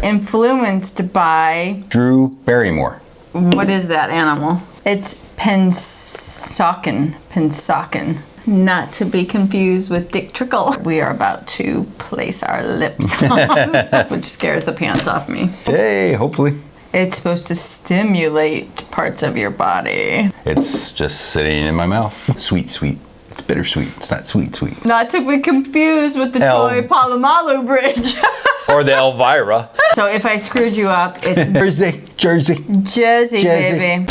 influenced by Drew Barrymore. What is that animal? It's Pensacola. Not to be confused with Dick Trickle. We are about to place our lips on, which scares the pants off me. Hey, hopefully. It's supposed to stimulate parts of your body. It's just sitting in my mouth. Sweet, sweet. It's bittersweet. It's not sweet, sweet. Not to be confused with the Tacony-Palmyra Bridge. Or the Elvira. So if I screwed you up, it's Jersey, baby.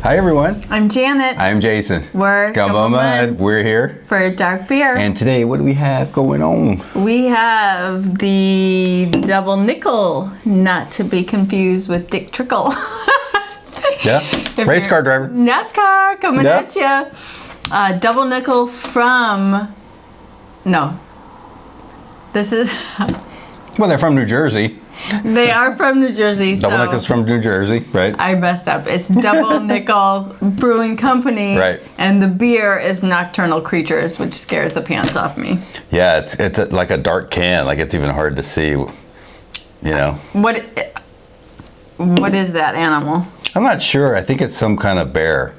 Hi everyone. I'm Janet. I'm Jason. We're Gumbo Mud. We're here for a dark beer. And today, what do we have going on? We have the double nickel, not to be confused with Dick Trickle. Yeah, race car driver. NASCAR coming at you. Double nickel from, this is. Well, they're from New Jersey. They are from New Jersey. Double Nickel's from New Jersey, right? I messed up. It's Double Nickel Brewing Company. Right. And the beer is Nocturnal Creatures, which scares the pants off me. Yeah, it's like a dark can. Like it's even hard to see, you know. What is that animal? I'm not sure. I think it's some kind of bear.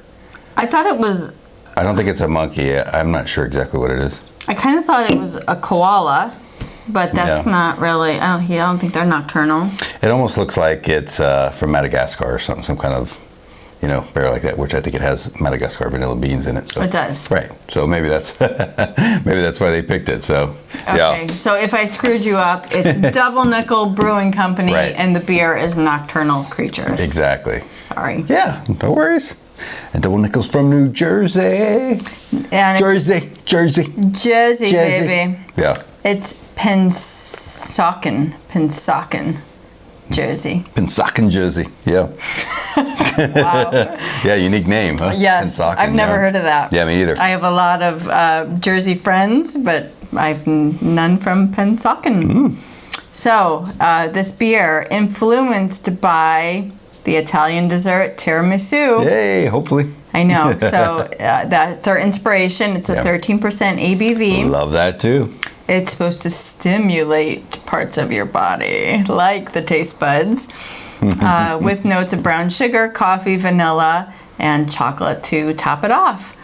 I thought it was. I don't think it's a monkey. I'm not sure exactly what it is. I kind of thought it was a koala. But that's not really, I don't think they're nocturnal. It almost looks like it's from Madagascar or something, some kind of, bear like that, which I think it has Madagascar vanilla beans in it. So. It does. Right. So maybe that's why they picked it. So, okay. So if I screwed you up, it's Double Nickel Brewing Company, and the beer is Nocturnal Creatures. Exactly. Sorry. Yeah, no worries. And Double Nickel's from New Jersey. And Jersey, baby. Yeah. It's Pensacola, Jersey. Pensacola, Jersey. Yeah. Wow. Yeah, unique name, huh? Yes, I've never heard of that. Yeah, me neither. I have a lot of Jersey friends, but I've none from Pensacola. So this beer, influenced by the Italian dessert Tiramisu. Yay, hopefully. I know. So that's their inspiration. It's a 13% ABV. Love that too. It's supposed to stimulate parts of your body, like the taste buds, with notes of brown sugar, coffee, vanilla, and chocolate to top it off.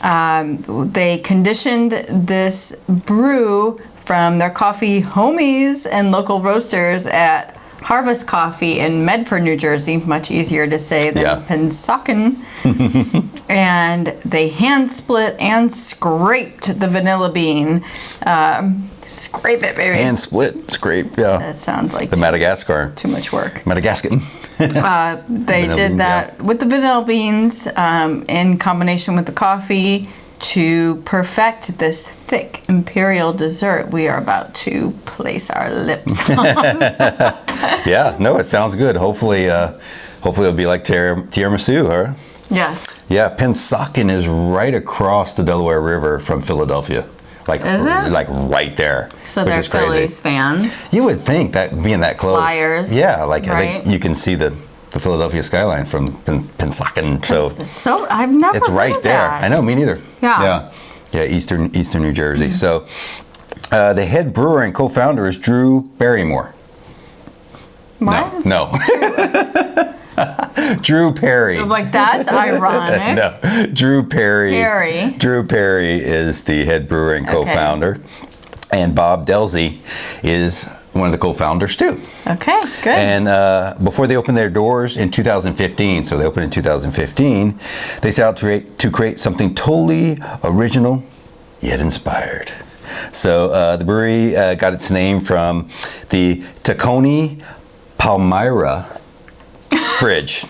They conditioned this brew from their coffee homies and local roasters at Harvest Coffee in Medford, New Jersey, much easier to say than Pensacola. And they hand split and scraped the vanilla bean. Scrape it, baby. Hand split, scrape, yeah. That sounds like the Madagascar. Too much work. Madagascan. They did that with the vanilla beans in combination with the coffee to perfect this thick Imperial dessert we are about to place our lips on. Yeah, no, it sounds good. Hopefully it'll be like tiramisu, huh? Yes. Yeah, Pensacola is right across the Delaware River from Philadelphia. Is it? Like right there. So they're Phillies fans. You would think that being that close. Flyers. Yeah, I think you can see the Philadelphia skyline from Pensacola. So I've never it's right heard there. that. I know, me neither. Yeah. Yeah, Eastern New Jersey. So the head brewer and co-founder is Drew Barrymore. What? No. Drew Perry. Like, that's ironic. No, Drew Perry. Perry. Drew Perry is the head brewer and co-founder. And Bob Delsey is one of the co-founders too. Okay, good. And before they opened their doors in 2015, so they opened in 2015, they set out to create something totally original yet inspired. So the brewery got its name from the Tacony-Palmyra Bridge.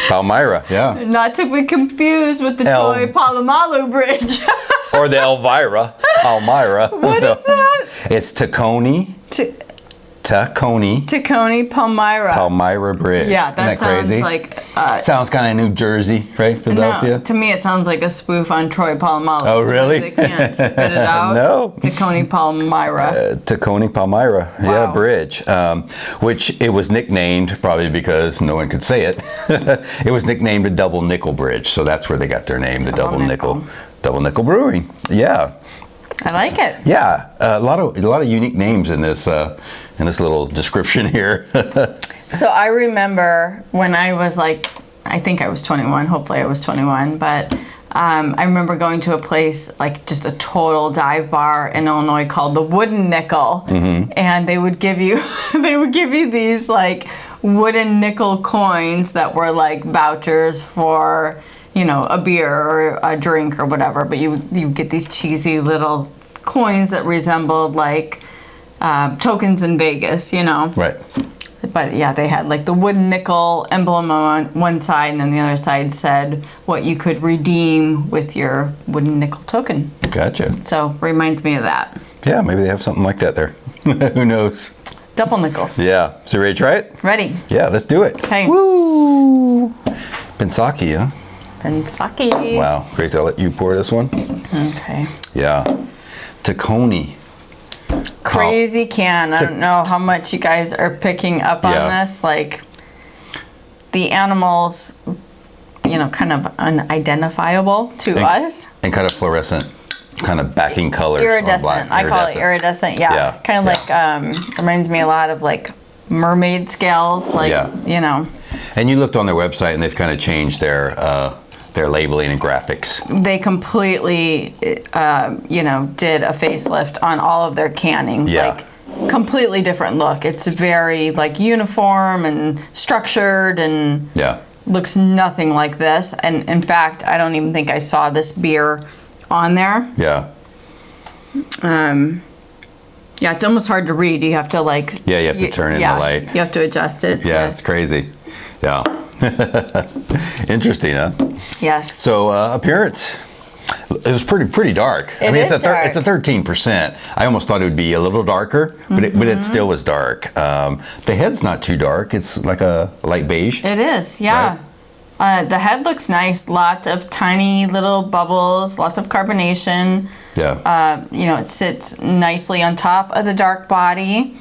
Palmyra, yeah. Not to be confused with the Tacony-Palmyra Bridge. Or the Elvira, Palmyra. What is that? It's Tacony. Tacony-Palmyra Bridge. Yeah, that Isn't that sounds crazy? like... sounds kind of New Jersey, right? Philadelphia? No, to me it sounds like a spoof on Troy Polamalu. Oh, really? They can't spit it out. No. Tacony-Palmyra. Tacony-Palmyra, Wow. bridge, which it was nicknamed, probably because no one could say it, it was nicknamed a double nickel bridge, so that's where they got their name, the double nickel brewing. Yeah. I like it. Yeah, a lot of unique names in this little description here. So I remember when I was like, I think I was 21, hopefully I was 21, but I remember going to a place, like just a total dive bar in Illinois called the Wooden Nickel, and they would give you these like wooden nickel coins that were like vouchers for, you know, a beer or a drink or whatever, but you get these cheesy little coins that resembled like tokens in Vegas, you know. Right. But yeah, they had like the wooden nickel emblem on one side, and then the other side said what you could redeem with your wooden nickel token. Gotcha. So reminds me of that. Yeah, maybe they have something like that there. Who knows? Double nickels. Yeah. So ready to try it? Ready. Yeah, let's do it. Okay. Woo! Pensaki, huh? Pensaki. Wow. Grace, I'll let you pour this one. Okay. Yeah. Tacony. Crazy can. I don't know how much you guys are picking up on this. Like, the animals, you know, kind of unidentifiable to us. And kind of fluorescent, kind of backing colors. Iridescent. I call it iridescent. Yeah. Kind of like, reminds me a lot of like mermaid scales. Like, you know. And you looked on their website and they've kind of changed their labeling and graphics. They completely, you know, did a facelift on all of their canning. Yeah. Like, completely different look. It's very, like, uniform and structured and looks nothing like this. And, in fact, I don't even think I saw this beer on there. Yeah. Yeah, it's almost hard to read. You have to, like... Yeah, you have to turn in the light. You have to adjust it. Yeah, it's crazy. Yeah. Interesting, huh? Yes. So appearance, it was pretty dark. It's a dark. It's a 13%. I almost thought it would be a little darker, but it still was dark. The head's not too dark. It's like a light beige. It is, yeah. Right? The head looks nice. Lots of tiny little bubbles. Lots of carbonation. Yeah. You know, it sits nicely on top of the dark body.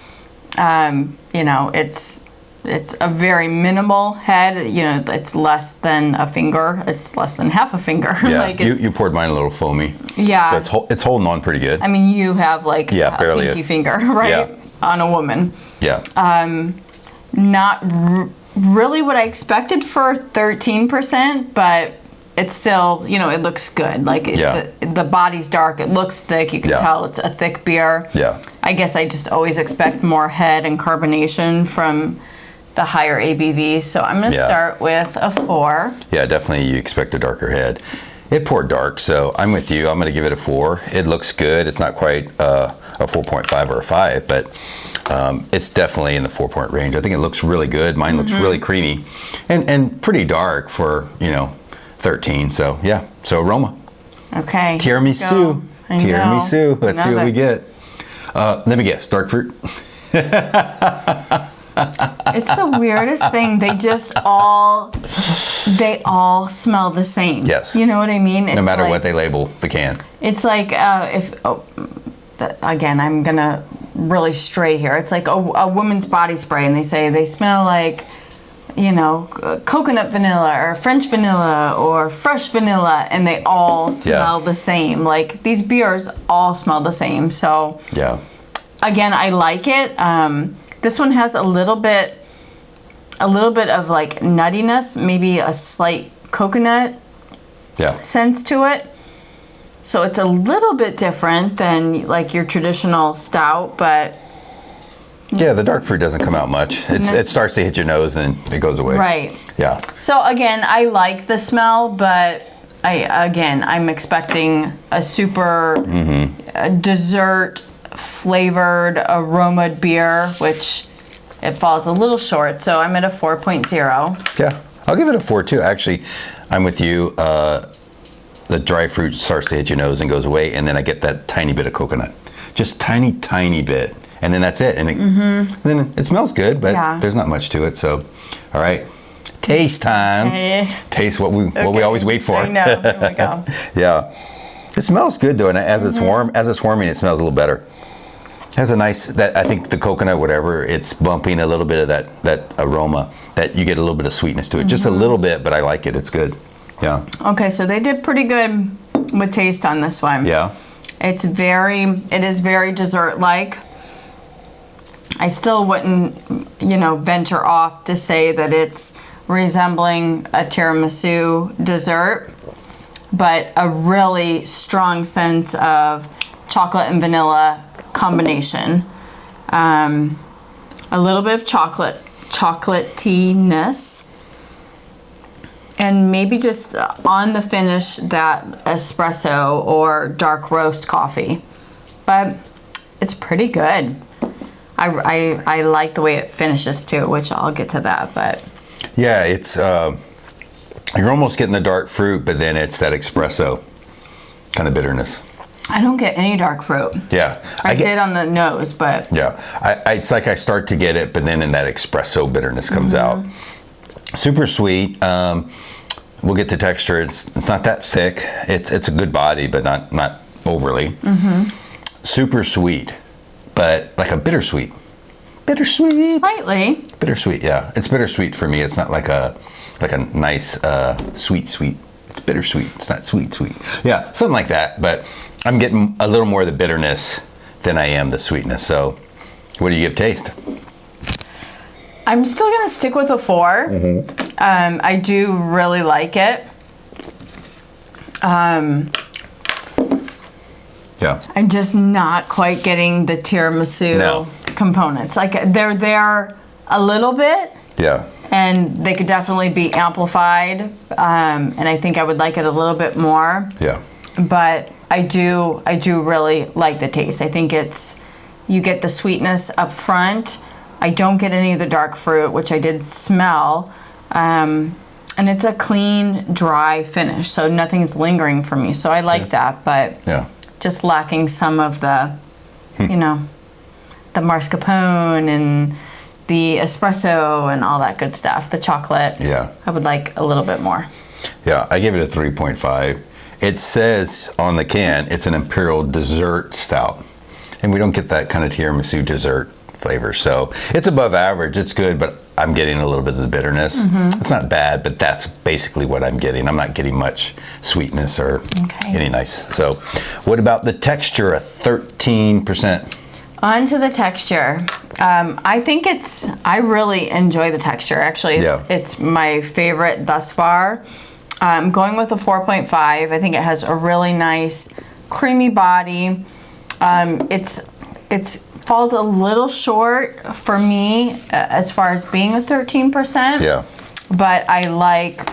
You know, it's a very minimal head. You know, it's less than a finger. It's less than half a finger. Yeah, like you poured mine a little foamy. Yeah. So it's holding on pretty good. I mean, you have like a barely pinky finger, right? Yeah. On a woman. Yeah. Not really what I expected for 13%, but it's still, you know, it looks good. Like the body's dark. It looks thick. You can tell it's a thick beer. Yeah. I guess I just always expect more head and carbonation from the higher ABV. So I'm going to start with a 4. Yeah, definitely you expect a darker head. It poured dark, so I'm with you. I'm going to give it a 4. It looks good. It's not quite a 4.5 or a 5, but it's definitely in the 4-point range. I think it looks really good. Mine looks really creamy and pretty dark for, you know, 13. So, yeah. So, aroma. Okay. Tiramisu. Tiramisu. Let's see what we get. Let me guess. Dark fruit? It's the weirdest thing. They all smell the same. Yes. You know what I mean? It's no matter like, what they label the can. It's like again, I'm gonna really stray here. It's like a woman's body spray, and they say they smell like, you know, coconut vanilla or French vanilla or fresh vanilla, and they all smell the same. Like, these beers all smell the same. So again, I like it. This one has a little bit of like nuttiness, maybe a slight coconut sense to it. So it's a little bit different than like your traditional stout, but yeah, the dark fruit doesn't come out much. It starts to hit your nose and it goes away. Right. Yeah. So again, I like the smell, but I'm expecting a super dessert flavored aromaed beer, which it falls a little short. So I'm at a 4.0. Yeah, I'll give it a 4 too. Actually, I'm with you. The dry fruit starts to hit your nose and goes away, and then I get that tiny bit of coconut, just tiny bit, and then that's it. And then it smells good, but there's not much to it. So, all right, taste time. Okay. Taste what we always wait for. I know. Here we go. Yeah, it smells good though, and as it's warming, it smells a little better. It has a nice, I think the coconut, whatever, it's bumping a little bit of that aroma, that you get a little bit of sweetness to it, just a little bit, but I like it. It's good. Yeah. Okay, so they did pretty good with taste on this one. Yeah. It is very dessert-like. I still wouldn't, venture off to say that it's resembling a tiramisu dessert, but a really strong sense of chocolate and vanilla combination. A little bit of chocolatiness. And maybe just on the finish, that espresso or dark roast coffee. But it's pretty good. I like the way it finishes too, which I'll get to that. But yeah, it's you're almost getting the dark fruit, but then it's that espresso kind of bitterness. I don't get any dark fruit. Yeah, I did on the nose, but yeah, it's like I start to get it, but then in that espresso bitterness comes out. Super sweet. We'll get to texture. It's not that thick. It's a good body, but not overly. Super sweet, but like a bittersweet. Bittersweet. Slightly. Bittersweet. Yeah, it's bittersweet for me. It's not like a nice sweet. It's bittersweet. It's not sweet. Yeah, something like that. But I'm getting a little more of the bitterness than I am the sweetness. So, what do you give taste? I'm still gonna stick with a 4. I do really like it. Yeah. I'm just not quite getting the tiramisu components. Like they're there a little bit. Yeah. And they could definitely be amplified. And I think I would like it a little bit more. Yeah. But I do really like the taste. I think you get the sweetness up front. I don't get any of the dark fruit, which I did smell. And it's a clean, dry finish, so nothing's lingering for me. So I like that, but just lacking some of the, the mascarpone and the espresso and all that good stuff, the chocolate. Yeah. I would like a little bit more. Yeah, I gave it a 3.5. It says on the can, it's an Imperial Dessert Stout. And we don't get that kind of tiramisu dessert flavor. So it's above average. It's good, but I'm getting a little bit of the bitterness. It's not bad, but that's basically what I'm getting. I'm not getting much sweetness or any nice. So what about the texture? A 13%. On to the texture. I really enjoy the texture. Actually, it's my favorite thus far. I'm going with a 4.5. I think it has a really nice creamy body. It's falls a little short for me as far as being a 13%. Yeah. But I like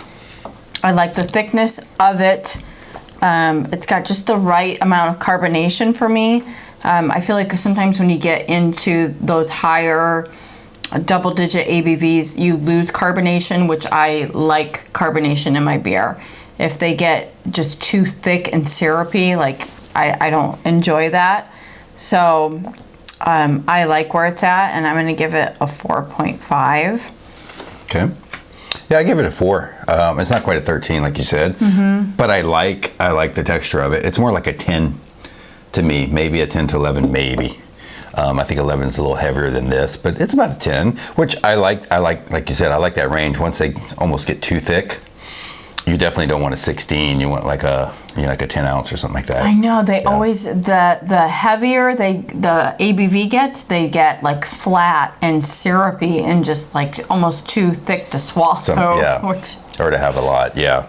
the thickness of it. It's got just the right amount of carbonation for me. I feel like sometimes when you get into those higher double-digit ABVs, you lose carbonation, which I like carbonation in my beer. If they get just too thick and syrupy, like I don't enjoy that. So I like where it's at, and I'm going to give it a 4.5. Okay. Yeah, I give it a 4. It's not quite a 13, like you said, but I like the texture of it. It's more like a 10 to me, maybe a 10 to 11, maybe. I think 11 is a little heavier than this, but it's about a 10, which I like, like you said, I like that range. Once they almost get too thick, you definitely don't want a 16. You want like a 10 ounce or something like that. I know they always the heavier the ABV gets, they get like flat and syrupy and just like almost too thick to swallow. Or to have a lot. Yeah.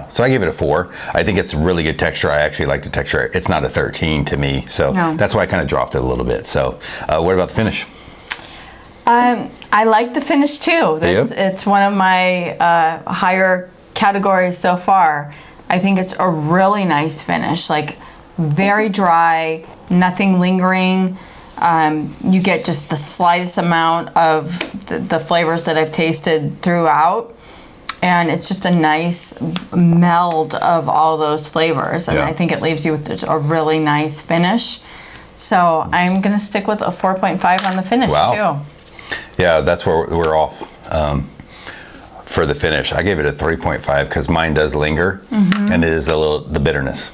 So I gave it a 4. I think it's really good texture. I actually like the texture. It's not a 13 to me, so that's why I kind of dropped it a little bit. So what about the finish? I like the finish too. It's one of my higher categories so far. I think it's a really nice finish, like very dry, nothing lingering. You get just the slightest amount of the flavors that I've tasted throughout, and it's just a nice meld of all those flavors, and I think it leaves you with just a really nice finish. So I'm going to stick with a 4.5 on the finish, Wow. too. Yeah, that's where we're off for the finish. I gave it a 3.5 because mine does linger, and it is the bitterness.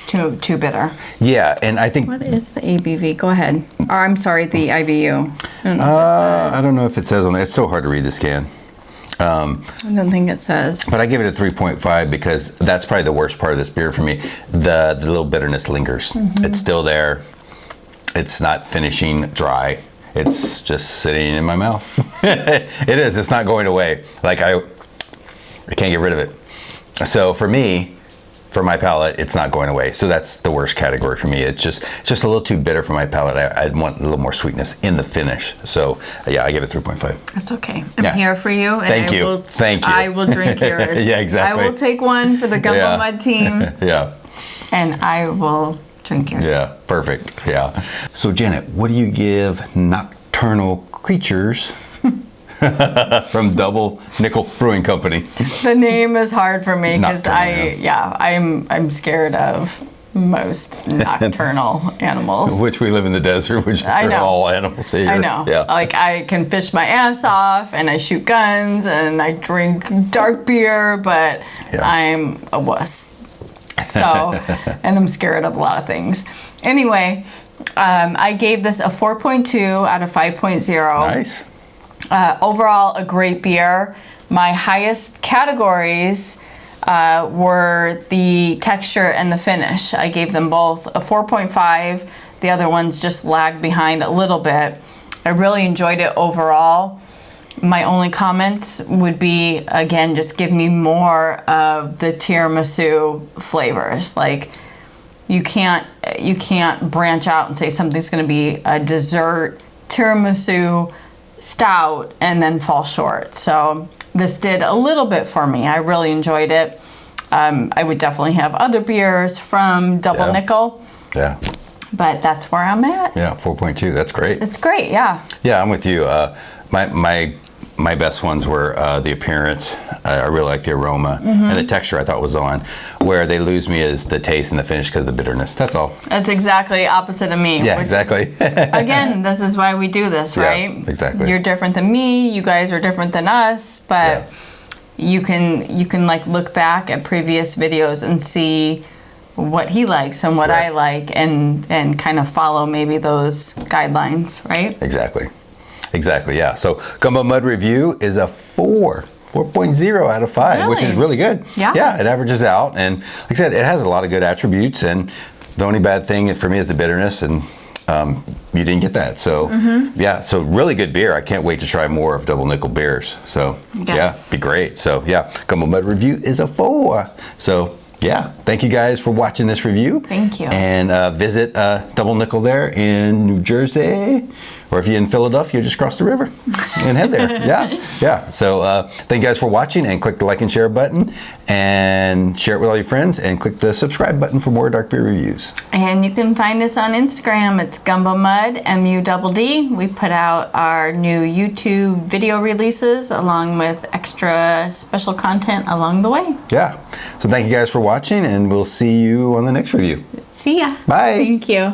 Too bitter. Yeah, and I think... What is the ABV? Go ahead. Or, I'm sorry, the IBU. I don't know if it says on it. It's so hard to read the scan. I don't think it says. But I give it a 3.5 because that's probably the worst part of this beer for me. The little bitterness lingers. It's still there. It's not finishing dry. It's just sitting in my mouth. It is. It's not going away. Like I can't get rid of it. So for me, for my palate, it's not going away. So that's the worst category for me. It's just a little too bitter for my palate. I want a little more sweetness in the finish. So yeah, I give it 3.5. That's okay. I'm here for you. And Thank you. Thank you. I will drink yours. Yeah, exactly. I will take one for the Gumbo Mud team. Yeah. And I will drink yours. Yeah, perfect. Yeah. So Janet, what do you give Nocturnal Creatures from Double Nickel Brewing Company? The name is hard for me because Nocturnal, I'm scared of most nocturnal animals. Which we live in the desert, which are all animals here. I know. Yeah. Like I can fish my ass off and I shoot guns and I drink dark beer, but I'm a wuss. So, and I'm scared of a lot of things. Anyway, I gave this a 4.2 out of 5.0. Nice. Overall, a great beer. My highest categories were the texture and the finish. I gave them both a 4.5. The other ones just lagged behind a little bit. I really enjoyed it overall. My only comments would be, again, just give me more of the tiramisu flavors. Like, you can't branch out and say something's going to be a dessert tiramisu stout and then fall short. So this did a little bit for me. I really enjoyed it. I would definitely have other beers from Double Nickel. Yeah. But that's where I'm at. Yeah, 4.2. That's great. It's great, yeah. Yeah, I'm with you. My best ones were the appearance. I really like the aroma, and the texture I thought was on. Where they lose me is the taste and the finish because of the bitterness. That's all. That's exactly opposite of me. Yeah, exactly. Again, this is why we do this, right? Yeah, exactly. You're different than me. You guys are different than us, but you can like look back at previous videos and see what he likes and what I like, and kind of follow maybe those guidelines, right? Exactly. Exactly, yeah. So Gumbo Mud review is a 4.0 out of 5, which is really good. Yeah. Yeah, it averages out. And like I said, it has a lot of good attributes. And the only bad thing for me is the bitterness. And you didn't get that. So, yeah, so really good beer. I can't wait to try more of Double Nickel beers. So, yeah, be great. So, yeah, Gumbo Mud review is a 4. So, yeah, thank you guys for watching this review. Thank you. And visit Double Nickel there in New Jersey. Or if you're in Philadelphia, just cross the river and head there. Yeah. So thank you guys for watching, and click the like and share button and share it with all your friends, and click the subscribe button for more dark beer reviews. And you can find us on Instagram. It's Gumbo Mud, MUDD. We put out our new YouTube video releases along with extra special content along the way. Yeah. So thank you guys for watching, and we'll see you on the next review. See ya. Bye. Thank you.